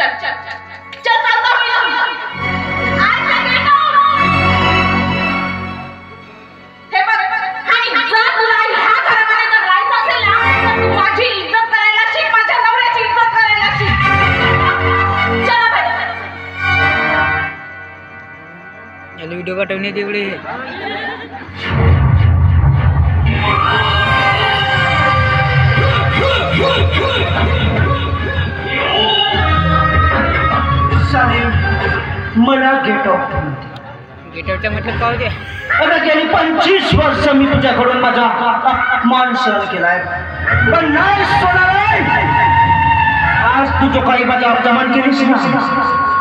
चल चालता होईल आज सगळे हे बघ आणि जर तुला ह्या घरामध्ये जर राहायचं असेल ना तर तू माझी इज्जत करायला शिक, माझ्या नवऱ्याची इज्जत करायला शिक. चला बाई. याला व्हिडिओ पाठवणे तेवढे मला गेट आउट गेटआउटचा मतलब काय होते? अरे गेली 25 वर्ष मी तुझ्याकडून माझा मान सहन केलाय पण नाही सोडणार. आज तू जो काही माझा अपमान केलीस ना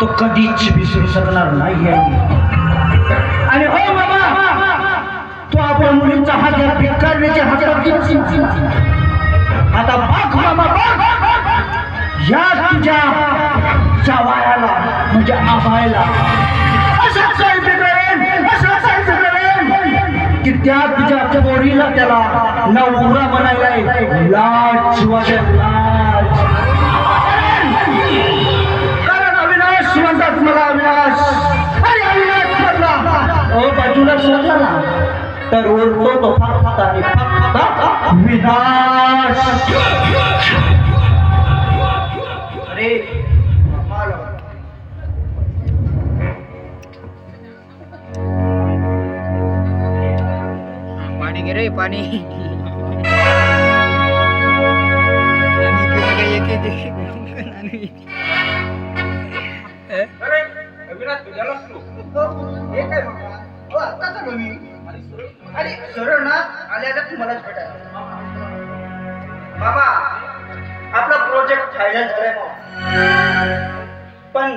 तो कधीच विसरू शकणार नाही. आणि हो बाबा तू आपल्या मुलींचा हात या भिकारण्याच्या हातात घेतली. आता बघ मामा बघ या तुझ्या जावयाला म्हणजे आबायला असं सांगितलं की त्या तुझ्या पोरीला त्याला नवरा बनायलाय. लाज वाटेल लाज. कारण अविनाश म्हणतात मला अविनाश. अरे अविनाश म्हटला ओ बाजूला सोडला ना तर उरतो तो फक्त आणि फक्त विनाश. अरे पाणी घे रे पाणी. आणि सरळ ना आल्या तुम्हालाच भेटायला. बाबा आपला प्रोजेक्ट फायनल झालाय पण